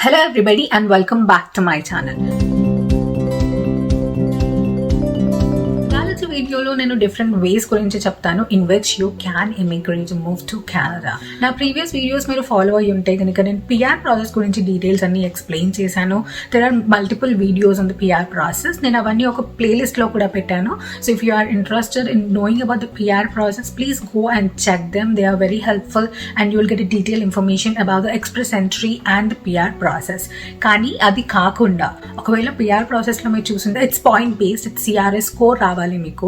Hello everybody and welcome back to my channel. వీడియోలో నేను different ways గురించి చెప్తాను in which you can immigrate move to Canada. నా previous videos మీరు follow అయ్యి ఉంటే కనుక నేను పిఆర్ ప్రాసెస్ గురించి డీటెయిల్స్ అన్ని ఎక్స్ప్లెయిన్ చేశాను. There are multiple videos on the PR process. నేను అవన్నీ ఒక ప్లేలిస్ట్లో కూడా పెట్టాను. So if you are interested in knowing about the PR process please go and check them. They are very helpful and you will get detail information about the express entry and the PR process. కానీ అది కాకుండా ఒకవేళ PR ప్రాసెస్లో మీరు చూసింటే it's point based, it's CRS score రావాలి మీకు.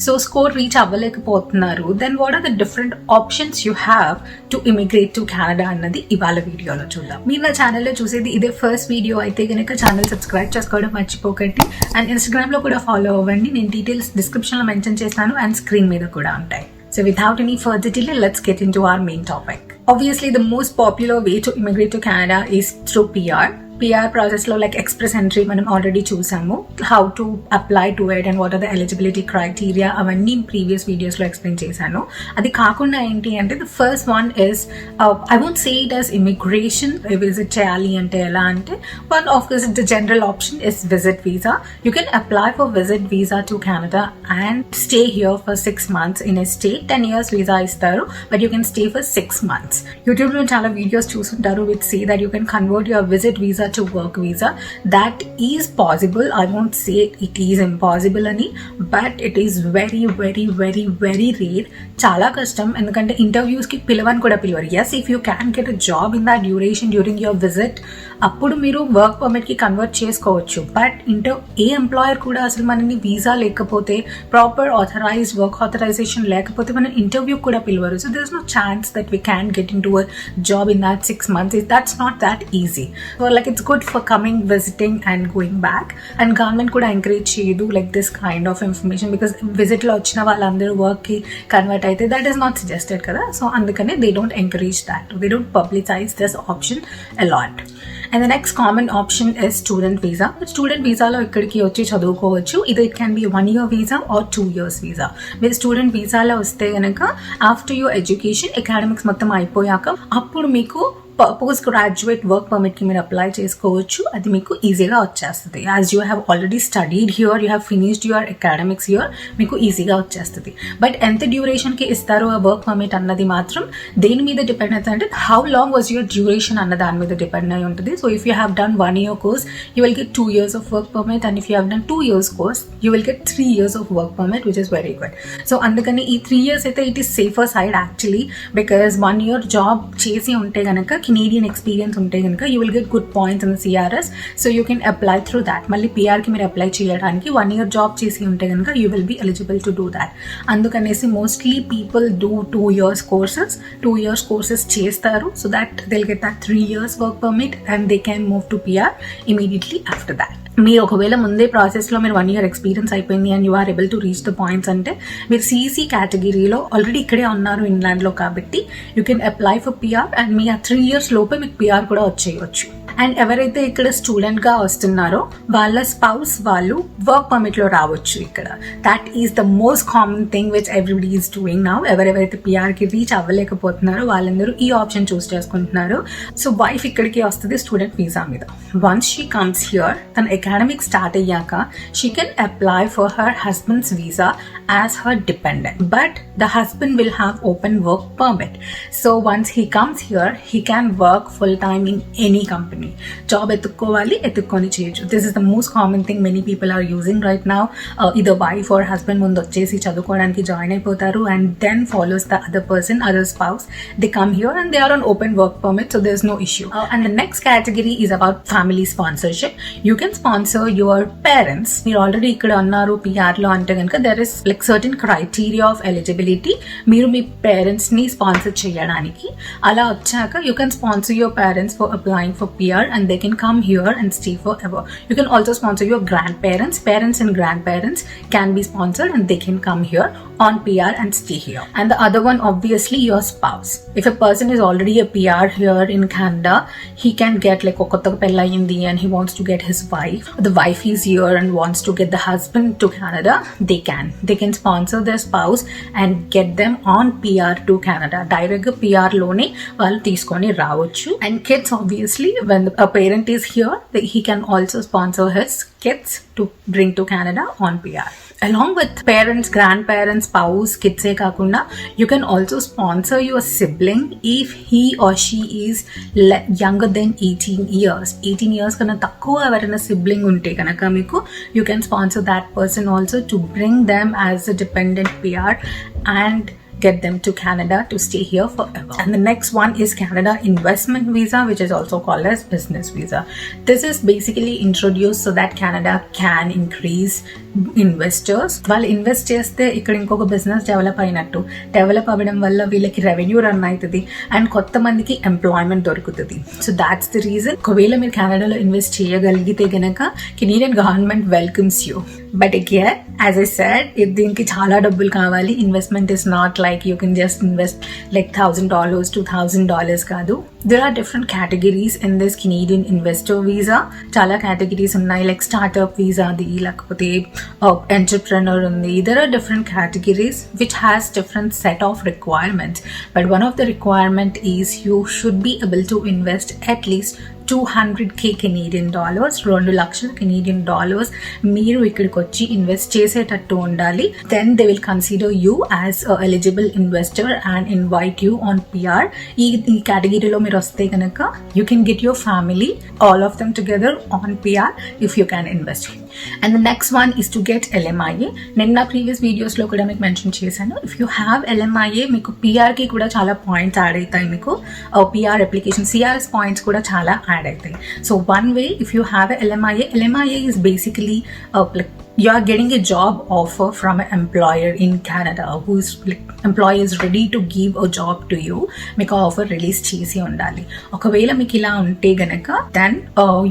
So score reach అవ్వలేకపోతున్నారు, then what are the different options you have to immigrate to Canada అన్నది ఇవాళ వీడియోలో చూద్దాం. మీరు నా ఛానల్లో చూసేది ఇదే ఫస్ట్ వీడియో అయితే కనుక ఛానల్ సబ్స్క్రైబ్ చేసుకోవడం మర్చిపోకండి అండ్ ఇన్స్టాగ్రామ్లో కూడా ఫాలో అవ్వండి. నేను డీటెయిల్స్ డిస్క్రిప్షన్లో మెన్షన్ చేస్తాను అండ్ స్క్రీన్ మీద కూడా ఉంటాయి. So without any further delay, let's get into our main topic. Obviously, the most popular way to immigrate to Canada is through PR. PR ప్రాసెస్లో లైక్ ఎక్స్ప్రెస్ ఎంట్రీ మనం already చూసాము. How to apply to it and what are the eligibility criteria అవన్నీ previous వీడియోస్లో explain చేశాను. అది కాకుండా ఏంటి అంటే the first one is I won't say it as immigration. Visit చేయాలి అంటే ఎలా అంటే one of the general option is visit visa. You can apply for visit visa to Canada and stay here for 6 months in a stay. 10 years visa ఇస్తారు but you can stay for 6 months. యూట్యూబ్లో చాలా videos చూస్తుంటారు with say that you can convert your visit visa to work visa. That is possible. I won't say it is impossible ani, but it is very very very very rare. Chala kashtam endukante interviews ki pilavan kuda pilvaru. Yes, if you can get a job in that duration during your visit, appudu meeru work permit ki convert chesukovachu. But A employer కూడా అసలు మనని visa లేకపోతే proper authorised work authorisation లేకపోతే మన interview కూడా పిలవరు. So there is no chance that we can get into a job in that 6 months. That's not that easy. So like it's good for coming, visiting and going back. And government kuda encourage chedu like this kind of information because visit lo ochina vallandaru work ki convert aithe that is not suggested kada. So andukane they don't encourage that. They don't publicize this option a lot. And the next common option is student visa. Student visa lo ikkadiki వచ్చి చదువుకోవచ్చు. Either it can be 1 year visa or 2 years visa. మీరు student వీసాలో వస్తే కనుక after your education academics మొత్తం అయిపోయాక అప్పుడు మీకు post graduate work permit కి మీరు అప్లై చేసుకోవచ్చు. అది మీకు ఈజీగా వచ్చేస్తుంది. As you have already studied here, you have finished your academics here, మీకు ఈజీగా వచ్చేస్తుంది. బట్ ఎంత డ్యూరేషన్ కి ఇస్తారో ఆ వర్క్ పర్మిట్ అన్నది మాత్రం దేని మీద డిపెండ్ అవుతుంది అంటే how long was your duration అన్న దాని మీద డిపెండ్ అయి ఉంటుంది. So if you have done 1 year course you will get 2 years of work permit and if you have done 2 years course you will get 3 years of work permit which is very good. So అందుకని ఈ 3 years అయితే it is safer side actually because 1 year job చేసి ఉంటే కనుక Canadian experience ఉంటే కనుక you will get good points in CRS. So you can apply through that. మళ్ళీ పిఆర్కి మీరు అప్లై చేయడానికి 1 year జాబ్ చేసి ఉంటే కనుక you will be eligible to do that. అందుకనేసి mostly people do 2 years courses. 2 years courses చేస్తారు so that they'll get that 3 years work permit and they can move to PR immediately after that. మీరు ఒకవేళ ముందే ప్రాసెస్లో మీరు 1 year experience అయిపోయింది and you are able to reach the points అంటే మీరు CEC కేటగిరీలో ఆల్రెడీ ఇక్కడే ఉన్నారు ఇంగ్లాండ్లో కాబట్టి you can apply for PR and మీ ఆ 3 years లోపే మీకు పిఆర్ కూడా వచ్చేయచ్చు. అండ్ ఎవరైతే ఇక్కడ స్టూడెంట్గా వస్తున్నారో వాళ్ళ స్పౌస్ వాళ్ళు వర్క్ పర్మిట్లో రావచ్చు ఇక్కడ. That is the most common thing which everybody is doing now. ఎవరెవరైతే పిఆర్కి రీచ్ అవ్వలేకపోతున్నారో వాళ్ళందరూ ఈ ఆప్షన్ చూస్ చేసుకుంటున్నారు. సో వైఫ్ ఇక్కడికి వస్తుంది స్టూడెంట్ వీసా మీద. వన్స్ షీ కమ్స్ హియర్ తన అకాడమిక్ స్టార్ట్ అయ్యాక she can apply for her husband's visa as her dependent but the husband will have open work permit. So once he comes here he can work full time in any company. Job ఎత్తుక్కోవాలి, ఎత్తుక్కొని చేయొచ్చు. This is the most common thing many people are using right now. ఇదో wife or husband ముందు వచ్చేసి చదువుకోవడానికి join అయిపోతారు and then follows the other person, other spouse. They come here and they are on open work permit so there is no issue. And the next category is about family sponsorship. You can sponsor your parents. మీరు already ఇక్కడ ఉన్నారు పిఆర్లో అంటే కనుక there is like certain criteria of eligibility. మీరు మీ parents ని sponsor చేయడానికి అలా వచ్చాక you can sponsor your parents for applying for PR and they can come here and stay forever. You can also sponsor your grandparents. Parents and grandparents can be sponsored and they can come here on PR and stay here. And the other one obviously your spouse. If a person is already a PR here in Canada, he can get like kokotta pellayindi and he wants to get his wife. The wife is here and wants to get the husband to Canada. They can sponsor their spouse and get them on PR to Canada. Direct PR లోనే వాళ్ళు తీసుకొని రావచ్చు. And kids, obviously, when a parent is here, he can also sponsor his kids to bring to Canada on PR. Along with parents, grandparents, spouse, kids ఏ కాకుండా you can also sponsor your sibling if he or she is younger than 18 years. 18 years కన్నా తక్కువ ఎవరైనా sibling ఉంటే కనుక మీకు you can sponsor that person also to bring them as a dependent PR and get them to Canada to stay here forever. And the next one is Canada Investment Visa, which is also called as Business Visa. This is basically introduced so that Canada can increase investors. వాళ్ళు invest చేస్తే ఇక్కడ ఇంకొక business develop అయినట్టు, develop అవ్వడం వల్ల వీళ్ళకి revenue run అవుతుంది and కొత్త మందికి ఎంప్లాయ్మెంట్ దొరుకుతుంది. So that's the reason. ఒకవేళ మీరు కెనడాలో ఇన్వెస్ట్ చేయగలిగితే గనక Canadian government welcomes you. But again as I said, దీనికి చాలా డబ్బులు కావాలి. Investment is not like you can just invest like $1,000, $2,000 కాదు. There are different categories in this Canadian investor visa. చాలా categories ఉన్నాయి, like startup visa ది, లేకపోతే entrepreneur ఉంది. There are different categories which has different set of requirements. But one of the requirement is you should be able to invest at least $200K Canadian dollars, $2 లక్షలు Canadian dollars మీరు ఇక్కడికి వచ్చి invest చేసేటట్టు ఉండాలి. Then they will consider you as a eligible investor and invite you on PR. ఈ కేటగిరీలో మీరు వస్తే కనుక you can get your family, all of them together on PR if you can invest. And the next one is to get LMIA. నేను నా previous వీడియోస్లో కూడా మీకు మెన్షన్ చేశాను. ఇఫ్ యూ హ్యావ్ LMIA మీకు PRకి కూడా చాలా పాయింట్స్ యాడ్ అవుతాయి. మీకు PR అప్లికేషన్ CRS పాయింట్స్ కూడా చాలా యాడ్ అవుతాయి. So one way, if you have LMIA is basically you are getting a job offer from an employer in Canada who is employer is ready to give a job to you. మీకు offer release చేసి ఉండాలి. ఒకవేళ మీకు ఇలా ఉంటే గనక then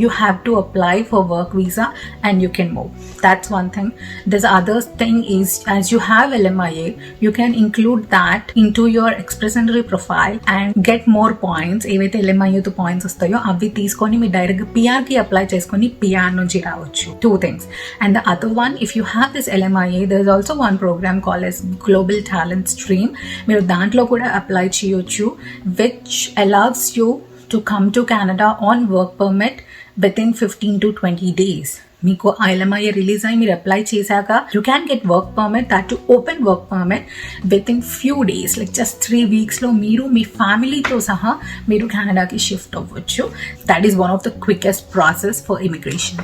you have to apply for work visa and you can move. That's one thing. This other thing is, as you have LMIA, you can include that into your express entry profile and get more points. ఏవైతే LMIA తో points వస్తాయో అవి తీసుకొని మీరు direct PR కి apply చేసుకొని PR నుంచి రావచ్చు. Two things. And the other one, if you have this LMIA, there is also one program called as Global Talent Stream. మీరు దాంట్లో కూడా అప్లై చేయొచ్చు, which allows you to come to Canada on work permit within 15 to 20 days. మీకు LMIA release అయ్యి మీరు apply చేశాక you can get work permit, that to open work permit with in few days, like just 3 weeksలో మీరు మీ ఫ్యామిలీతో సహా మీరు కెనడాకి shift అవ్వచ్చు. That is one of the quickest process for immigration.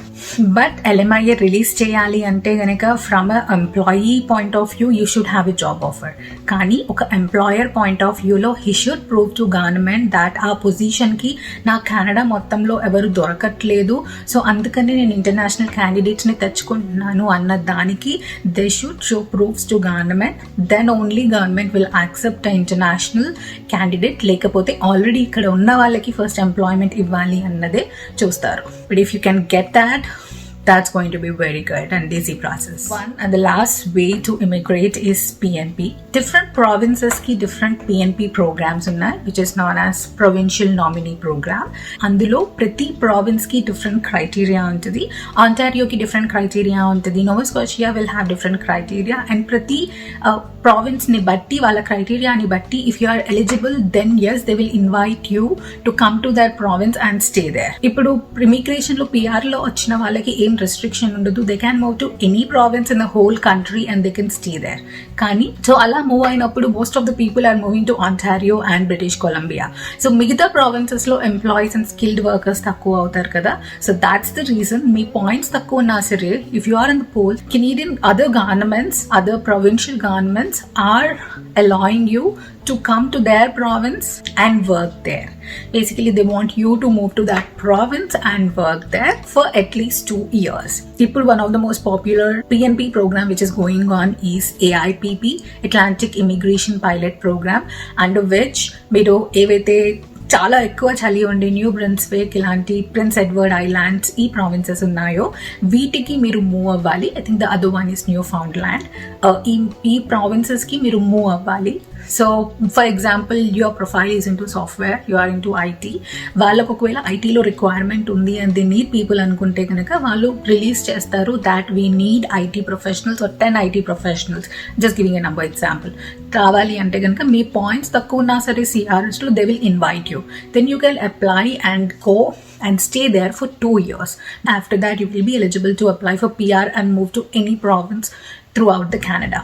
But LMIA release చేయాలి అంటే కనుక from a employee point of view you should have a job offer. కానీ ఒక ఎంప్లాయర్ పాయింట్ ఆఫ్ వ్యూలో he should prove to government that ఆ పొజిషన్కి నా Canada మొత్తంలో ఎవరు దొరకట్లేదు, సో అందుకని నేను ఇంటర్నేషనల్ candidates ని తెచ్చుకుంటున్నాను అన్న దానికి they should show proofs to government. Then only government will accept an international candidate. లేకపోతే ఆల్రెడీ ఇక్కడ ఉన్న వాళ్ళకి ఫస్ట్ ఎంప్లాయ్మెంట్ ఇవ్వాలి అన్నదే చూస్తారు. But if you can get that, that's going to be very good and easy process. One and the last way to immigrate is PNP. Different provinces ki different PNP programs unnai, which is known as provincial nominee program. Andulo prati province ki different criteria untadi. Ontario ki different criteria untadi. Nova Scotia will have different criteria, and prati province ni batti wala criteria ni batti, if you are eligible, then yes, they will invite you to come to that province and stay there. Ippudu immigration lo PR lo vachina వాళ్ళకి restriction ఉండదు. they can move to any province in the whole country and they can stay there. కానీ so అలా move అయినప్పుడు most of the people are moving to Ontario and British Columbia. So మిగతా provinces లో employees and skilled workers తక్కువ అవుతారు కదా. So that's the reason మీ points తక్కువ ఉన్నా సరే, if you are in the pool, Canadian other governments, other provincial governments are allowing you to come to their province and work there. Basically they want you to move to that province and work there for at least 2 years. People, one of the most popular PNP program which is going on is AIPP, Atlantic Immigration Pilot Program, under which మీరు ఏవైతే చాలా ఎక్కువ చలి ఉండి New Brunswick ఇలాంటి Prince Edward Islands ఈ provinces ఉన్నాయో వీటికి మీరు మూవ్ అవ్వాలి. I think the other one is Newfoundland. ఈ ప్రావిన్సెస్కి మీరు మూవ్ అవ్వాలి. So for example your profile is into software, you are into IT, వాళ్ళకు ఒకవేళ ఐటీలో రిక్వైర్మెంట్ ఉంది అండ్ దే నీడ్ పీపుల్ అనుకుంటే కనుక వాళ్ళు రిలీజ్ చేస్తారు that we need IT professionals or 10 IT professionals, just giving a number example. కావాలి అంటే కనుక మీ పాయింట్స్ తక్కువ ఉన్నా సరే సిఆర్ఎస్లో they will invite you, then you can apply and go and stay there for 2 years. After that, you will be eligible to apply for PR and move to any province throughout the Canada.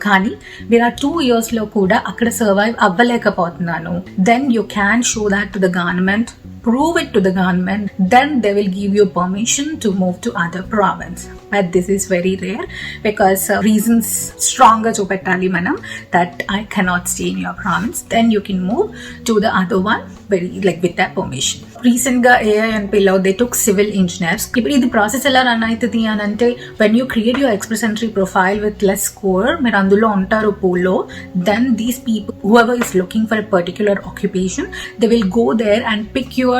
కానీ మీరు ఆ 2 yearsలో కూడా అక్కడ survive అవ్వలేకపోతున్నాను, then you can show that to the government, prove it to the government, then they will give you permission to move to other province. But this is very rare because reasons stronger చూపెట్టాలి మనం that I cannot stay in your province, then you can move to the other one very like with that permission. Recent గా AINPలో they took civil engineers. ఇప్పుడు ఇది process ఎలా run అవుతుంది అని అంటే when you create your express entry profile with less score, మీరు అందులో ఉంటారు pool, then these people whoever is looking for a particular occupation, they will go there and pick your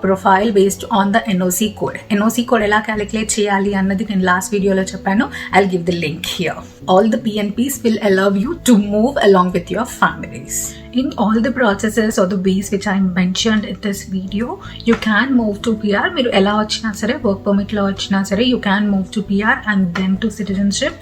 profile based on the NOC code. NOC code ఎలా calculate చేయాలి అన్నది నేను last వీడియోలో చెప్పాను. I'll give the link here. All the PNPs will allow you to move along with your families. In all the processes or the ways which I mentioned in this video, you can move to PR. మీరు ఎలా వచ్చినా సరే, work పర్మిట్లో వచ్చినా సరే, you can move to PR and then to citizenship.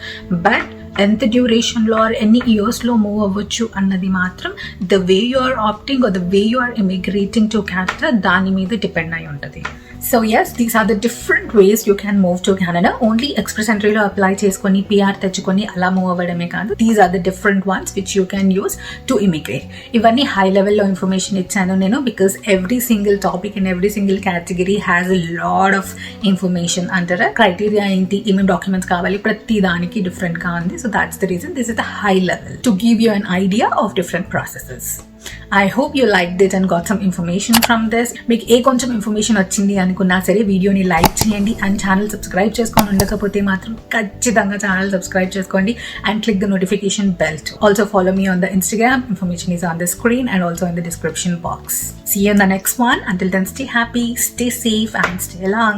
But ఎంత డ్యూరేషన్లో are ఎన్ని ఇయర్స్లో move అవ్వచ్చు అన్నది మాత్రం the way you are opting or the way you are immigrating to Canada దాని మీద డిపెండ్ అయి ఉంటుంది. So yes, these are the different ways you can move to Canada. Only express ఎంట్రీలో అప్లై చేసుకొని పిఆర్ తెచ్చుకొని అలా మూవ్ అవ్వడమే కాదు, these are the different ones which you can use to immigrate. ఇవన్నీ హై లెవెల్లో ఇన్ఫర్మేషన్ ఇచ్చాను నేను because every single topic and every single category has a lot of information. అంటారా క్రైటీరియా ఏంటి, ఏమేమి డాక్యుమెంట్స్ కావాలి, ప్రతి దానికి డిఫరెంట్గా ఉంది. So that's the reason this is the high level to give you an idea of different processes. I hope you liked it and got some information from this. మీకు ఏ కొంచెం ఇన్ఫర్మేషన్ వచ్చింది అనుకున్నా సరే వీడియోని లైక్ చేయండి అండ్ ఛానల్ సబ్స్క్రైబ్ చేసుకొని ఉండకపోతే మాత్రం ఖచ్చితంగా ఛానల్ సబ్స్క్రైబ్ చేసుకోండి and click the notification bell too. Also follow me on the Instagram. Information is on the screen and also in the description box. See you in the next one. Until then, stay happy, stay safe and stay along.